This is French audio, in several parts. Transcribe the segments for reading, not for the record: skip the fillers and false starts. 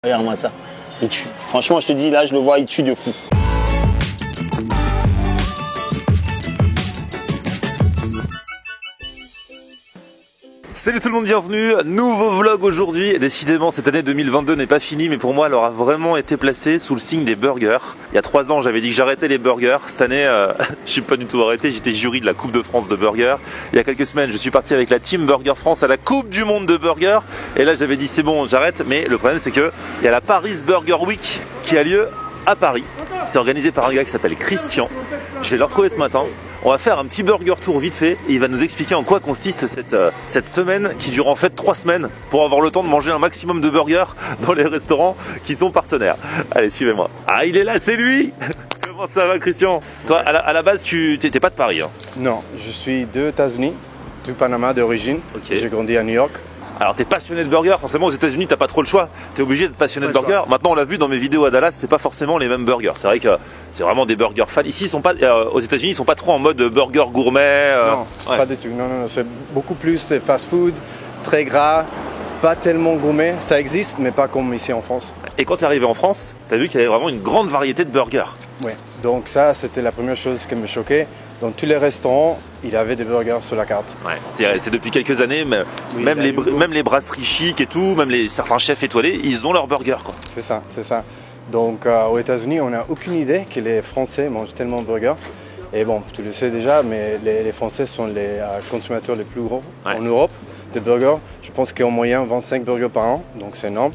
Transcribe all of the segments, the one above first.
Regarde-moi ça. Il tue. Franchement, je te dis, là, je le vois, il tue de fou. Salut tout le monde, bienvenue, nouveau vlog aujourd'hui. Décidément cette année 2022 n'est pas finie, mais pour moi elle aura vraiment été placée sous le signe des burgers. Il y a 3 ans j'avais dit que j'arrêtais les burgers. Cette année je suis pas du tout arrêté, j'étais jury de la Coupe de France de burgers. Il y a quelques semaines je suis parti avec la Team Burger France à la Coupe du Monde de burgers. Et là j'avais dit c'est bon j'arrête, mais le problème c'est que il y a la Paris Burger Week qui a lieu à Paris. C'est organisé par un gars qui s'appelle Christian. Je vais le retrouver ce matin. On va faire un petit burger tour vite fait et il va nous expliquer en quoi consiste cette semaine qui dure en fait 3 semaines pour avoir le temps de manger un maximum de burgers dans les restaurants qui sont partenaires. Allez, suivez-moi. Ah, il est là, c'est lui. Comment ça va, Christian? Toi, à la base, tu n'étais pas de Paris, hein? Non, je suis des États-Unis, du Panama d'origine. Okay. J'ai grandi à New York. Alors t'es passionné de burger, forcément aux États-Unis t'as pas trop le choix, t'es obligé d'être passionné de burger. Maintenant on l'a vu dans mes vidéos à Dallas, c'est pas forcément les mêmes burgers. C'est vrai que c'est vraiment des burgers fans. Ici ils sont pas, aux États-Unis ils sont pas trop en mode burger gourmet. Non, ouais. Pas du tout. Non, c'est beaucoup plus fast-food, très gras, pas tellement gourmet. Ça existe, mais pas comme ici en France. Et quand t'es arrivé en France, t'as vu qu'il y avait vraiment une grande variété de burgers. Oui. Donc ça, c'était la première chose qui me choquait. Dans tous les restaurants, il y avait des burgers sur la carte. Ouais, c'est depuis quelques années, mais Oui, même les brasseries chics et tout, même certains chefs étoilés, ils ont leurs burgers quoi. C'est ça, c'est ça. Donc aux États-Unis, on n'a aucune idée que les Français mangent tellement de burgers. Et bon, tu le sais déjà, mais les Français sont les consommateurs les plus gros en Europe de burgers. Je pense qu'en moyenne 25 burgers par an, donc c'est énorme.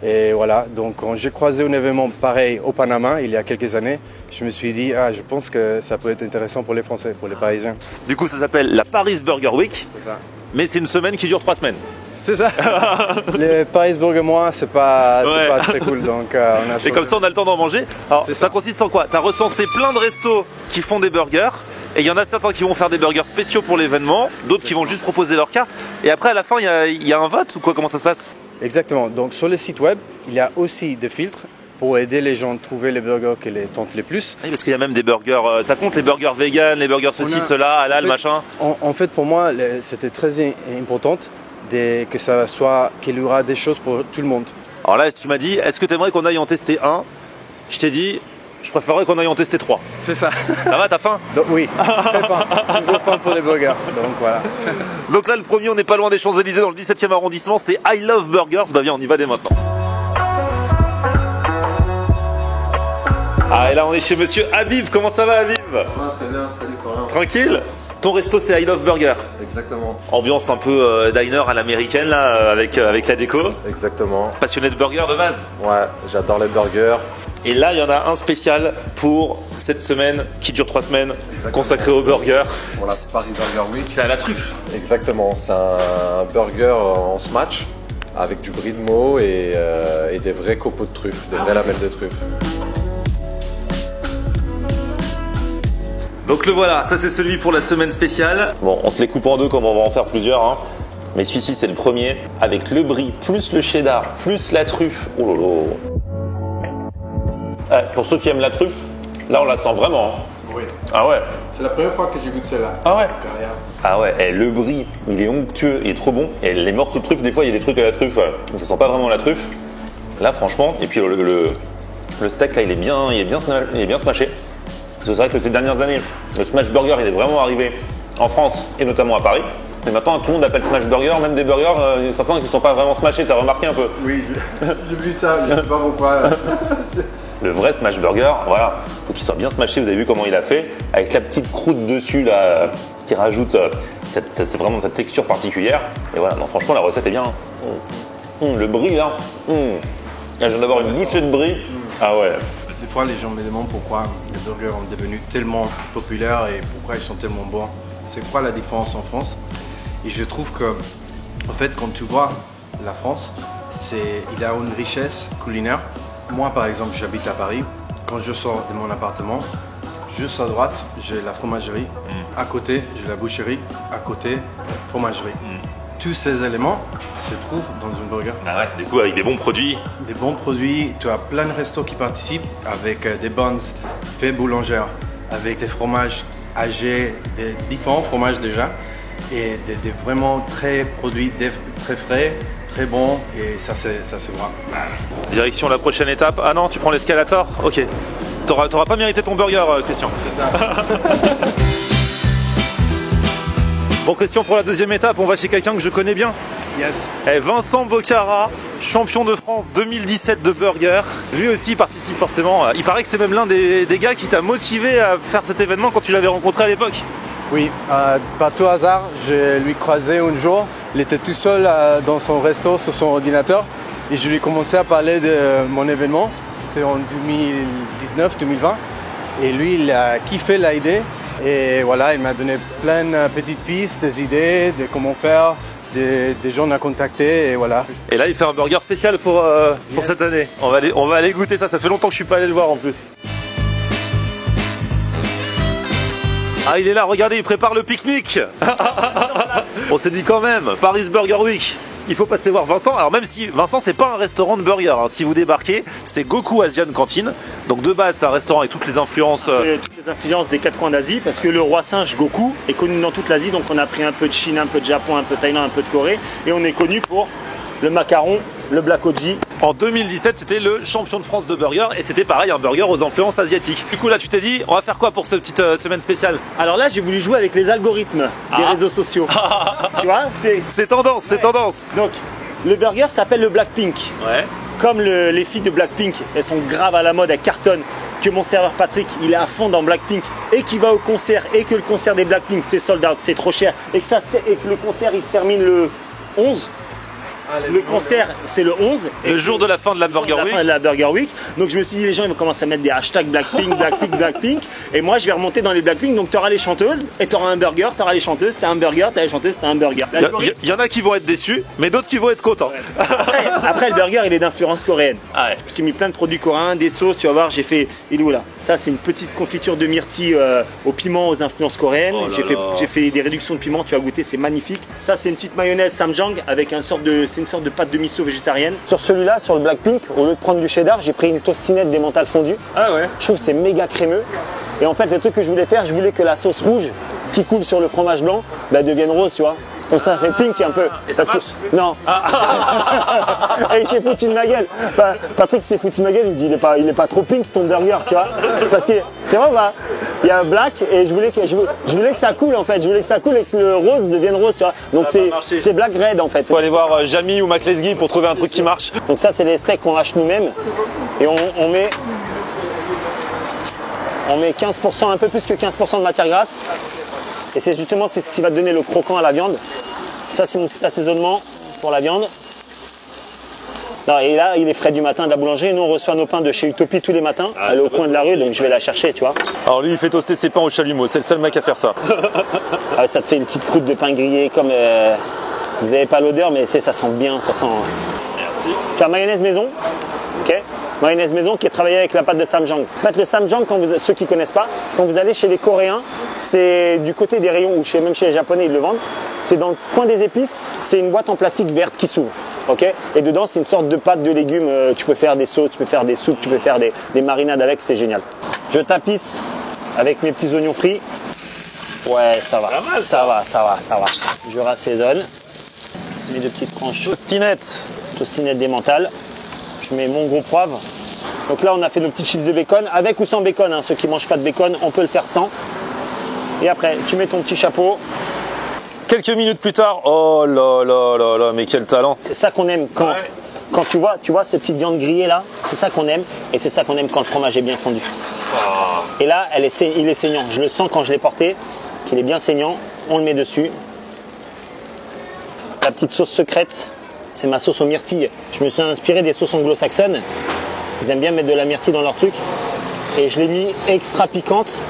Et voilà, donc quand j'ai croisé un événement pareil au Panama il y a quelques années, je me suis dit, je pense que ça peut être intéressant pour les Français, pour les Parisiens. Du coup ça s'appelle la Paris Burger Week, mais c'est une semaine qui dure 3 semaines. C'est ça. Les Paris Burger Mois, c'est pas très cool, donc on a changé. Et comme ça on a le temps d'en manger. Alors ça consiste en quoi? Tu as recensé plein de restos qui font des burgers. Et il y en a certains qui vont faire des burgers spéciaux pour l'événement, d'autres qui vont juste proposer leur carte. Et après à la fin il y a un vote ou quoi? Comment ça se passe? Exactement. Donc sur le site web, il y a aussi des filtres pour aider les gens à trouver les burgers qui les tentent les plus. Oui, parce qu'il y a même des burgers, ça compte les burgers vegan, les burgers ceci, cela, halal, machin. En fait, pour moi, c'était très important que ça soit qu'il y aura des choses pour tout le monde. Alors là, tu m'as dit, est-ce que tu aimerais qu'on aille en tester un? Je t'ai dit, je préférerais qu'on aille en tester 3. C'est ça. Ça va, t'as faim? Donc, oui, très faim. Toujours faim pour les burgers. Donc voilà. Donc là, le premier, on n'est pas loin des Champs-Élysées dans le 17e arrondissement, c'est I Love Burgers. Bah viens, on y va dès maintenant. Ah, et là, on est chez monsieur Habib. Comment ça va, Habib? Ouais, très bien, salut Corinne. Tranquille? Ton resto, c'est I Love Burger. Exactement. Ambiance un peu diner à l'américaine, là, avec la déco. Exactement. Passionné de burgers de base? Ouais, j'adore les burgers. Et là, il y en a un spécial pour cette semaine qui dure 3 semaines, consacré aux burgers. Pour la Paris Burger Week. C'est à la truffe. Exactement, c'est un burger en smash avec du brie de Meaux et des vrais copeaux de truffes, des vraies lamelles de truffes. Donc le voilà, ça c'est celui pour la semaine spéciale. Bon, on se les coupe en deux comme on va en faire plusieurs, hein. Mais celui-ci c'est le premier avec le brie, plus le cheddar, plus la truffe. Oh là là. Pour ceux qui aiment la truffe, là on la sent vraiment. Oui. Ah ouais. C'est la première fois que j'ai goûté celle-là. Ah ouais. Ah ouais, et le brie, il est onctueux, il est trop bon. Et les morceaux de truffe, des fois il y a des trucs à la truffe, où ça sent pas vraiment la truffe. Là franchement, et puis le steak là il est bien smashé. C'est vrai que ces dernières années, le smash burger il est vraiment arrivé en France et notamment à Paris. Et maintenant tout le monde appelle smash burger, même des burgers, certains qui ne sont pas vraiment smashés, t'as remarqué un peu? Oui, j'ai vu ça, je sais pas pourquoi. Le vrai smash burger, voilà, faut qu'il soit bien smashé, vous avez vu comment il a fait, avec la petite croûte dessus là, qui rajoute c'est vraiment cette texture particulière. Et voilà, non franchement la recette est bien. Le brie là, je viens d'avoir une bouchée de brie. Ah ouais. Des fois, les gens me demandent pourquoi les burgers sont devenus tellement populaires et pourquoi ils sont tellement bons. C'est quoi la différence en France? Et je trouve que, en fait, quand tu vois la France, il a une richesse culinaire. Moi, par exemple, j'habite à Paris. Quand je sors de mon appartement, juste à droite, j'ai la fromagerie. À côté, j'ai la boucherie. À côté, fromagerie. Tous ces éléments se trouvent dans un burger. Ah ouais, du coup avec des bons produits. Des bons produits, tu as plein de restos qui participent avec des buns faits boulangères, avec des fromages âgés, des différents fromages déjà, et des vraiment très produits très frais, très bon et ça se voit. Direction la prochaine étape. Ah non, tu prends l'escalator? Ok. T'auras pas mérité ton burger, Christian. C'est ça. Bon, Christian, pour la deuxième étape, on va chez quelqu'un que je connais bien. Yes. Et Vincent Bocara, champion de France 2017 de burger. Lui aussi participe forcément. Il paraît que c'est même l'un des gars qui t'a motivé à faire cet événement quand tu l'avais rencontré à l'époque. Oui, par tout hasard, je lui croisé un jour. Il était tout seul dans son resto sur son ordinateur et je lui ai commencé à parler de mon événement. C'était en 2019-2020 et lui, il a kiffé l'idée. Et voilà, il m'a donné plein de petites pistes, des idées de comment faire, des gens à contacter et voilà. Et là, il fait un burger spécial pour cette année. On va aller goûter ça. Ça fait longtemps que je suis pas allé le voir en plus. Ah, il est là, regardez, il prépare le pique-nique. On s'est dit quand même, Paris Burger Week. Il faut passer voir Vincent. Alors même si Vincent, c'est pas un restaurant de burger, hein. Si vous débarquez, c'est Goku Asian Canteen. Donc de base, c'est un restaurant avec toutes les influences. Toutes les influences des 4 coins d'Asie, parce que le roi singe Goku est connu dans toute l'Asie. Donc on a pris un peu de Chine, un peu de Japon, un peu de Thaïlande, un peu de Corée. Et on est connu pour le macaron, le black oji. En 2017, c'était le champion de France de burger et c'était pareil, un burger aux influences asiatiques. Du coup là, tu t'es dit, on va faire quoi pour cette petite semaine spéciale? Alors là, j'ai voulu jouer avec les algorithmes des réseaux sociaux. Tu vois, c'est tendance, c'est tendance. Donc, le burger s'appelle le Blackpink. Ouais. Comme les filles de Blackpink, elles sont graves à la mode, elles cartonnent, que mon serveur Patrick, il est à fond dans Blackpink et qu'il va au concert et que le concert des Blackpink, c'est sold out, c'est trop cher et que le concert, il se termine le 11. Le concert, c'est le 11. Le jour de la fin de la Burger Week. La fin de la Burger Week. Donc je me suis dit, les gens ils vont commencer à mettre des hashtags Blackpink, Blackpink, Blackpink. Et moi, je vais remonter dans les Blackpink. Donc tu auras les chanteuses et tu auras un burger. Tu auras les chanteuses, tu as un burger, tu as les chanteuses, tu as un burger. Il y en a qui vont être déçus, mais d'autres qui vont être contents. Après, le burger, il est d'influence coréenne. Ah ouais. Je t'ai mis plein de produits coréens, des sauces. Tu vas voir, j'ai fait. Il est où là? Ça, c'est une petite confiture de myrtille au piment aux influences coréennes. Oh J'ai fait des réductions de piment. Tu vas goûter, c'est magnifique. Ça, c'est une petite mayonnaise samjang avec une sorte de pâte de miso végétarienne. Sur celui-là, sur le Blackpink, au lieu de prendre du cheddar, j'ai pris une tostinette d'emmental fondue. Ah ouais. Je trouve que c'est méga crémeux. Et en fait, le truc que je voulais faire, je voulais que la sauce rouge qui coule sur le fromage blanc devienne rose, tu vois. Comme ça fait pink un peu. Et ça marche Non. Et il s'est foutu de ma gueule. Patrick s'est foutu de ma gueule, il me dit il est pas trop pink ton burger, tu vois. Parce que c'est vrai, il y a un black et je voulais que ça coule en fait. Je voulais que ça coule et que le rose devienne rose, tu vois. Donc c'est black red en fait. Faut aller voir Jamie ou McLesguy pour trouver un truc qui marche. Donc ça, c'est les steaks qu'on hache nous-mêmes et on met 15%, un peu plus que 15% de matière grasse. Et c'est justement ce qui va donner le croquant à la viande. Ça, c'est mon petit assaisonnement pour la viande. Non, et là, il est frais du matin de la boulangerie. Nous, on reçoit nos pains de chez Utopie tous les matins. Elle est au coin de la rue, donc je vais la chercher, tu vois. Alors lui, il fait toaster ses pains au chalumeau. C'est le seul mec à faire ça. Ça te fait une petite croûte de pain grillé comme... vous n'avez pas l'odeur, mais ça sent bien, ça sent... Merci. Tu as mayonnaise maison, ok. Mayonnaise maison qui est travaillée avec la pâte de samjang. En fait, le samjang, ceux qui ne connaissent pas, quand vous allez chez les Coréens, c'est du côté des rayons, ou même chez les Japonais, ils le vendent. C'est dans le coin des épices, c'est une boîte en plastique verte qui s'ouvre. Okay, et dedans, c'est une sorte de pâte de légumes. Tu peux faire des sauces, tu peux faire des soupes, tu peux faire des marinades avec, c'est génial. Je tapisse avec mes petits oignons frits. Ouais, ça va. Ça va. Je rassaisonne. Mes deux petites tranches. Tostinette d'emmental. Je mets mon gros poivre. Donc là, on a fait nos petites chips de bacon, avec ou sans bacon. Hein. Ceux qui ne mangent pas de bacon, on peut le faire sans. Et après, tu mets ton petit chapeau. Quelques minutes plus tard, oh là, mais quel talent. C'est ça qu'on aime quand tu vois cette petite viande grillée là, c'est ça qu'on aime. Et c'est ça qu'on aime quand le fromage est bien fondu. Et là, il est saignant. Je le sens quand je l'ai porté, qu'il est bien saignant. On le met dessus. La petite sauce secrète. C'est ma sauce aux myrtilles. Je me suis inspiré des sauces anglo-saxonnes. Ils aiment bien mettre de la myrtille dans leur truc. Et je l'ai mis extra piquante.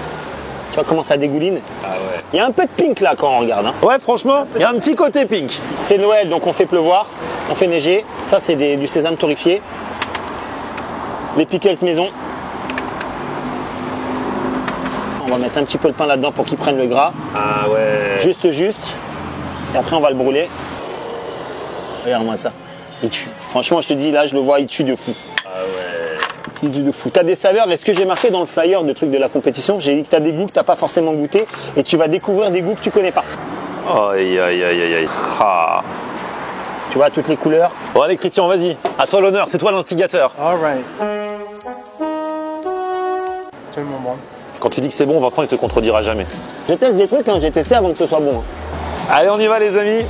Tu vois comment ça dégouline. Ah ouais. Il y a un peu de pink là quand on regarde. Hein. Ouais, franchement, il y a un petit côté pink. C'est Noël, donc on fait pleuvoir, on fait neiger. Ça, c'est du sésame torréfié. Les pickles maison. On va mettre un petit peu de pain là-dedans pour qu'il prenne le gras. Ah ouais. Juste. Et après, on va le brûler. Regarde-moi ça. Il tue. Franchement, je te dis, là, je le vois, il tue de fou. Ah ouais. Il tue de fou. Tu as des saveurs. Et ce que j'ai marqué dans le flyer de trucs de la compétition, j'ai dit que tu as des goûts que tu n'as pas forcément goûté. Et tu vas découvrir des goûts que tu connais pas. Aïe. Ah. Tu vois, toutes les couleurs. Bon allez Christian, vas-y. À toi l'honneur, c'est toi l'instigateur. All right. Tellement bon. Quand tu dis que c'est bon, Vincent, il te contredira jamais. Je teste des trucs, hein, j'ai testé avant que ce soit bon. Allez, on y va les amis.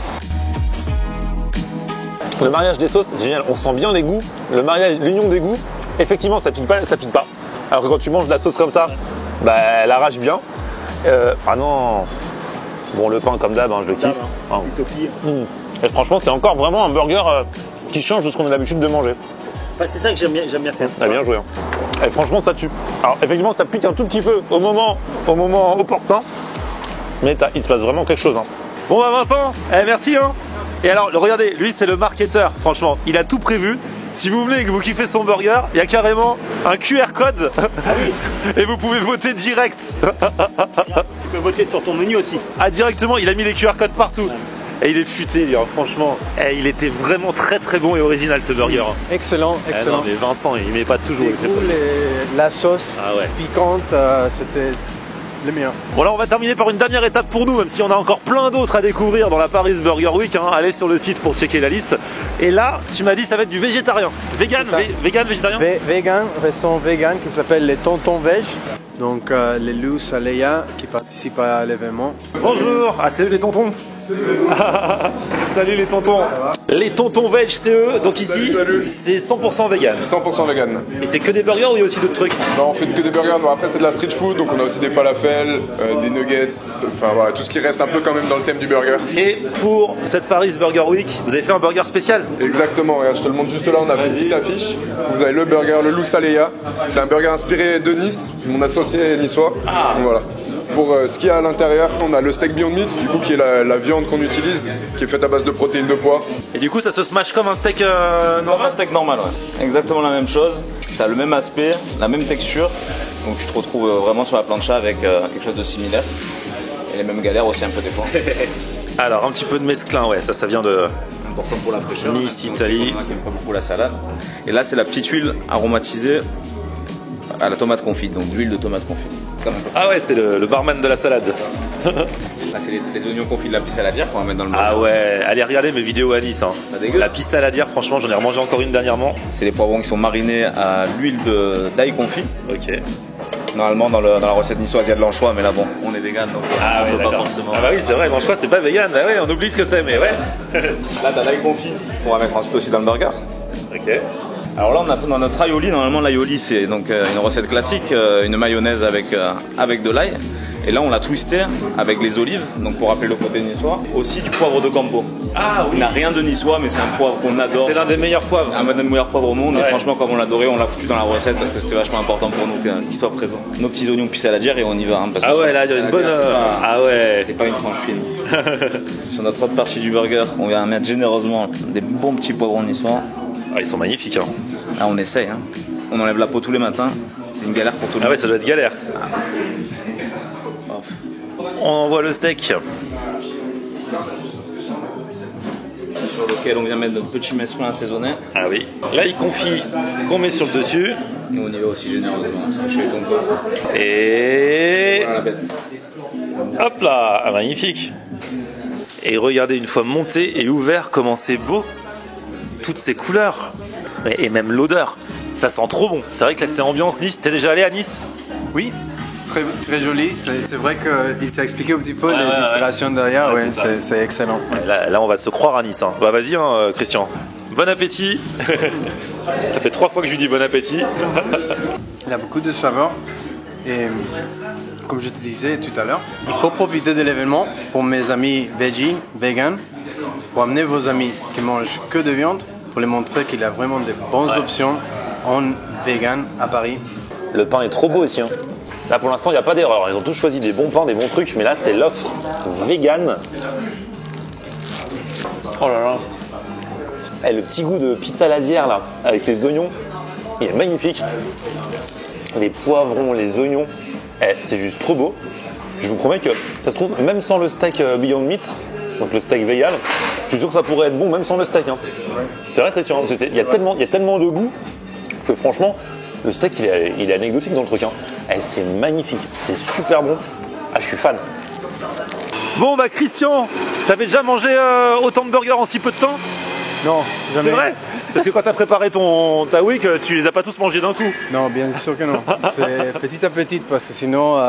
Le mariage des sauces, c'est génial. On sent bien les goûts. Le mariage, l'union des goûts. Effectivement, ça pique pas, ça pique pas. Alors que quand tu manges de la sauce comme ça, bah, elle arrache bien. Ah non. Bon, le pain comme d'hab, hein, je le kiffe. Hein. Et franchement, c'est encore vraiment un burger qui change de ce qu'on a l'habitude de manger. Ouais, c'est ça que j'aime bien faire. Ah, bien joué. Hein. Et franchement, ça tue. Alors, effectivement, ça pique un tout petit peu au moment opportun. Mais il se passe vraiment quelque chose. Hein. Bon, bah Vincent, merci. Hein. Et alors, regardez, lui, c'est le marketeur. Franchement, il a tout prévu. Si vous voulez que vous kiffez son burger, il y a carrément un QR code. Ah oui. Et vous pouvez voter direct. Tu peux voter sur ton menu aussi. Ah, directement, il a mis les QR codes partout. Ouais. Et il est futé, lui, hein, franchement. Et il était vraiment très très bon et original ce burger. Excellent, excellent. Non, mais Vincent, il met pas toujours. La sauce piquante, c'était le meilleur. Bon là on va terminer par une dernière étape pour nous, même si on a encore plein d'autres à découvrir dans la Paris Burger Week. Hein. Allez sur le site pour checker la liste. Et là, tu m'as dit ça va être du végétarien. Vegan, végétarien. Vegan, restaurant vegan qui s'appelle les Tontons Veg. Donc les loups Saléa qui participent à l'événement. Bonjour, ah salut les tontons. Salut les tontons. Les tontons veg c'est eux, donc ici c'est 100% vegan. 100% vegan. Et c'est que des burgers ou il y a aussi d'autres trucs? Non, on fait que des burgers, bon, après c'est de la street food, donc on a aussi des falafels, des nuggets, enfin voilà, tout ce qui reste un peu quand même dans le thème du burger. Et pour cette Paris Burger Week, vous avez fait un burger spécial? Exactement, regarde, je te le montre juste là, on a fait une petite affiche. Vous avez le burger, le loup Saléa, c'est un burger inspiré de Nice, mon associé niçois. Ah. Donc voilà. Pour ce qu'il y a à l'intérieur, on a le steak Beyond Meat, du coup qui est la viande qu'on utilise, qui est faite à base de protéines de pois. Et du coup ça se smash comme un steak normal. Un steak normal, ouais. Exactement la même chose, ça a le même aspect, la même texture, donc tu te retrouves vraiment sur la plancha avec quelque chose de similaire. Et les mêmes galères aussi un peu des fois. Alors un petit peu de mesclin, ouais, ça vient de important pour la fraîcheur. Nice, Italie. On n'aime pas beaucoup la salade. Et là c'est la petite huile aromatisée à la tomate confite, donc l'huile de tomate confite. Ah ouais, c'est le barman de la salade. Là, c'est les oignons confits de la pisse saladière qu'on va mettre dans le burger. Ah ouais, allez regarder mes vidéos à Nice. Hein. La pisse saladière, franchement, j'en ai remangé encore une dernièrement. C'est les poivrons qui sont marinés à l'huile d'ail confit. Ok. Normalement, dans la recette niçoise, il y a de l'anchois, mais là, bon, on est vegan, donc on peut pas forcément. Ah bah oui, c'est vrai, l'anchois, c'est pas vegan. Bah ouais, on oublie ce que c'est, mais ouais. Là, t'as l'ail confit qu'on va mettre ensuite aussi dans le burger. Ok. Alors là, on a dans notre aioli. Normalement, l'aioli, c'est donc une recette classique, une mayonnaise avec de l'ail. Et là, on l'a twisté avec les olives, donc pour rappeler le côté niçois. Aussi du poivre de Campo. Ah oui. Il n'a rien de niçois, mais c'est un poivre qu'on adore. C'est l'un des meilleurs poivres. Un des meilleurs poivres au monde. Ouais. Et franchement, comme on l'adorait, on l'a foutu dans la recette parce que c'était vachement important pour nous qu'il soit présent. Nos petits oignons pisse saladière et on y va. Hein, parce que ouais, là, il y a une bonne. Ah ouais. C'est pas une tranche fine. Sur notre autre partie du burger, on vient mettre généreusement des bons petits poivrons niçois. Ah, ils sont magnifiques. Hein. Là, on essaye. Hein. On enlève la peau tous les matins. C'est une galère pour tout le monde. Ah ouais, ça doit être galère. On envoie le steak. Sur lequel on vient mettre notre petit mesclin assaisonné. Ah oui. Là, il confie qu'on met sur le dessus. Et on y va aussi généreusement. Chez les tontons. Et. Voilà la bête. Hop là, ah, magnifique. Et regardez, une fois monté et ouvert, comment c'est beau. Toutes ces couleurs. Et même l'odeur. Ça sent trop bon. C'est vrai que là, c'est ambiance Nice. T'es déjà allé à Nice? Oui. Très, très joli, c'est vrai qu'il t'a expliqué un petit peu les inspirations derrière, ouais, c'est excellent. Là, on va se croire à Nice. Hein. Bah vas-y, hein, Christian. Bon appétit. Ça fait 3 fois que je lui dis bon appétit. Il a beaucoup de saveurs et comme je te disais tout à l'heure, il faut profiter de l'événement pour mes amis veggie, vegan, pour amener vos amis qui mangent que de viande, pour les montrer qu'il y a vraiment des bonnes options en vegan à Paris. Le pain est trop beau aussi. Hein. Là pour l'instant il n'y a pas d'erreur, ils ont tous choisi des bons pains, des bons trucs, mais là c'est l'offre vegan. Oh là là. Et le petit goût de pisse saladière là, avec les oignons, il est magnifique. Les poivrons, les oignons, c'est juste trop beau. Je vous promets que ça se trouve, même sans le steak Beyond Meat, donc le steak vegan, je suis sûr que ça pourrait être bon même sans le steak. Hein. C'est vrai Christian, il y a tellement de goût que franchement, le steak il est anecdotique dans le truc. Hein. C'est magnifique, c'est super bon. Ah, je suis fan. Bon bah Christian, t'avais déjà mangé autant de burgers en si peu de temps? Non, jamais. C'est vrai? Parce que quand tu as préparé ta week, tu les as pas tous mangés d'un coup. Non, bien sûr que non. C'est petit à petit parce que sinon,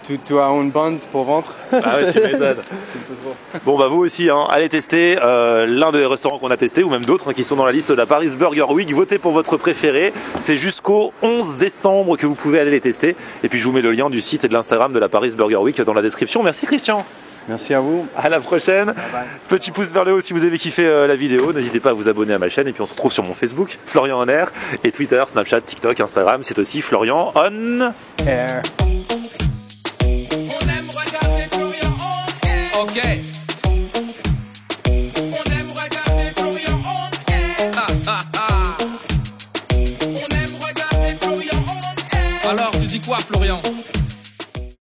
tu as une bande pour ventre. Ah ouais, tu m'étonnes. Bon bah vous aussi, hein, allez tester l'un des restaurants qu'on a testé ou même d'autres qui sont dans la liste de la Paris Burger Week. Votez pour votre préféré. C'est jusqu'au 11 décembre que vous pouvez aller les tester. Et puis je vous mets le lien du site et de l'Instagram de la Paris Burger Week dans la description. Merci Christian. Merci à vous. À la prochaine. Bye bye. Petit pouce vers le haut si vous avez kiffé la vidéo. N'hésitez pas à vous abonner à ma chaîne. Et puis on se retrouve sur mon Facebook, Florian On Air, et Twitter, Snapchat, TikTok, Instagram. C'est aussi Florian On Air. On aime regarder Florian On Air. Ok. On aime regarder Florian On Air. On aime regarder Florian On Air. Alors tu dis quoi Florian?